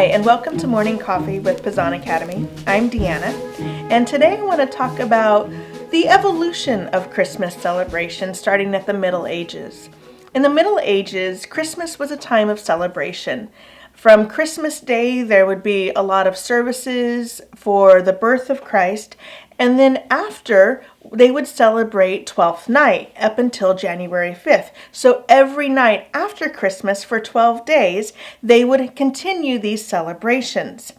Hi, and welcome to Morning Coffee with Pizan Academy. I'm Deanna, and today I want to talk about the evolution of Christmas celebration starting at the Middle Ages. In the Middle Ages, Christmas was a time of celebration. From Christmas Day, there would be a lot of services for the birth of Christ, and then after, they would celebrate Twelfth Night up until January 5th. So every night after Christmas for 12 days, they would continue these celebrations.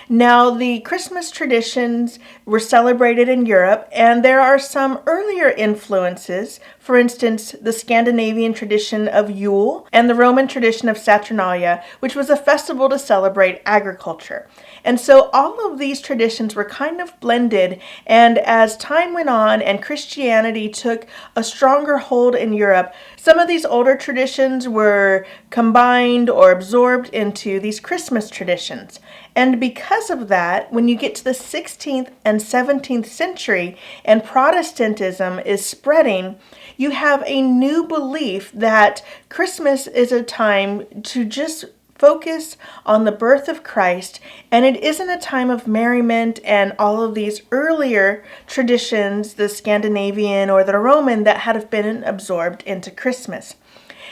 Now, the Christmas traditions were celebrated in Europe, and there are some earlier influences. For instance, the Scandinavian tradition of Yule and the Roman tradition of Saturnalia, which was a festival to celebrate agriculture. And so all of these traditions were kind of blended, and as time went on and Christianity took a stronger hold in Europe, some of these older traditions were combined or absorbed into these Christmas traditions. And because of that, when you get to the 16th and 17th century and Protestantism is spreading, you have a new belief that Christmas is a time to just focus on the birth of Christ, and it isn't a time of merriment and all of these earlier traditions, the Scandinavian or the Roman, that had been absorbed into Christmas.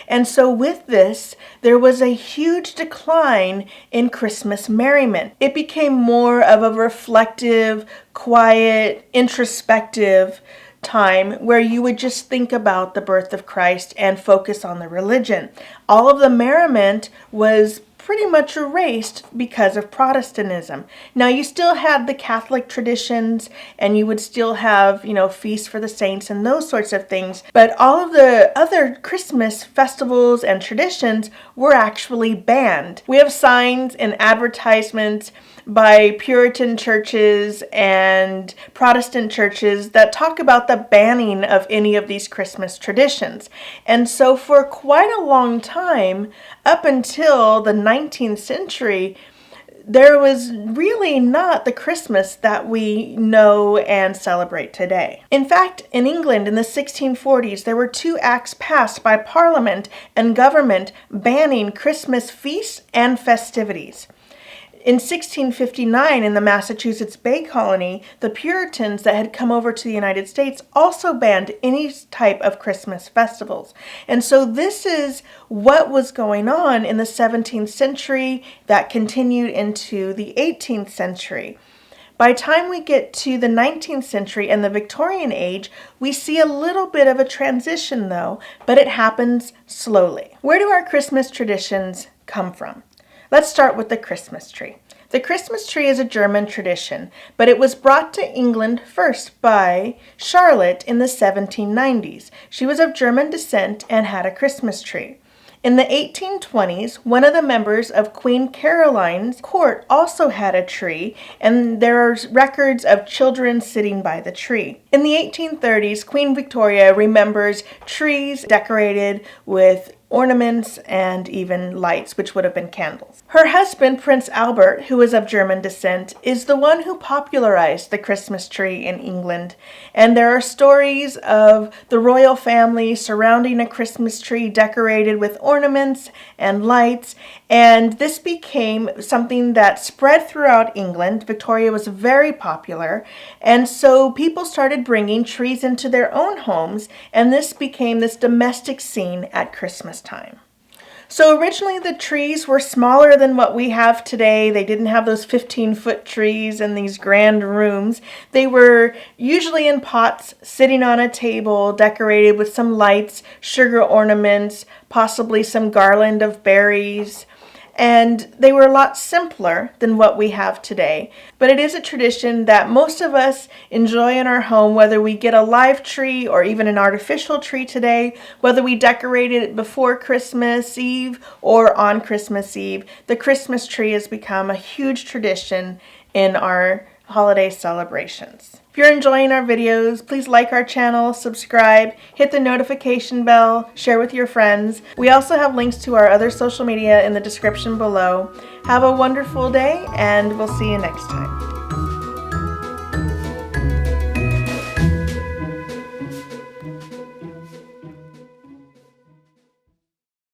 And so with this, there was a huge decline in Christmas merriment. It became more of a reflective, quiet, introspective time where you would just think about the birth of Christ and focus on the religion. All of the merriment was pretty much erased because of Protestantism. Now, you still had the Catholic traditions, and you would still have, feasts for the saints and those sorts of things, but all of the other Christmas festivals and traditions were actually banned. We have signs and advertisements by Puritan churches and Protestant churches that talk about the banning of any of these Christmas traditions. And so for quite a long time, up until the 19th century, there was really not the Christmas that we know and celebrate today. In fact, in England in the 1640s, there were 2 acts passed by Parliament and government banning Christmas feasts and festivities. In 1659, in the Massachusetts Bay Colony, the Puritans that had come over to the United States also banned any type of Christmas festivals. And so this is what was going on in the 17th century that continued into the 18th century. By the time we get to the 19th century and the Victorian age, we see a little bit of a transition though, but it happens slowly. Where do our Christmas traditions come from? Let's start with the Christmas tree. The Christmas tree is a German tradition, but it was brought to England first by Charlotte in the 1790s. She was of German descent and had a Christmas tree. In the 1820s, one of the members of Queen Caroline's court also had a tree, and there are records of children sitting by the tree. In the 1830s, Queen Victoria remembers trees decorated with ornaments and even lights, which would have been candles. Her husband, Prince Albert, who is of German descent, is the one who popularized the Christmas tree in England. And there are stories of the royal family surrounding a Christmas tree decorated with ornaments and lights. And this became something that spread throughout England. Victoria was very popular. And so people started bringing trees into their own homes, and this became this domestic scene at Christmas time. So originally the trees were smaller than what we have today. They didn't have those 15-foot trees and these grand rooms. They were usually in pots, sitting on a table, decorated with some lights, sugar ornaments, possibly some garland of berries. And they were a lot simpler than what we have today. But it is a tradition that most of us enjoy in our home, whether we get a live tree or even an artificial tree today, whether we decorated it before Christmas Eve or on Christmas Eve. The Christmas tree has become a huge tradition in our holiday celebrations. If you're enjoying our videos, please like our channel, subscribe, hit the notification bell, share with your friends. We also have links to our other social media in the description below. Have a wonderful day, and we'll see you next time.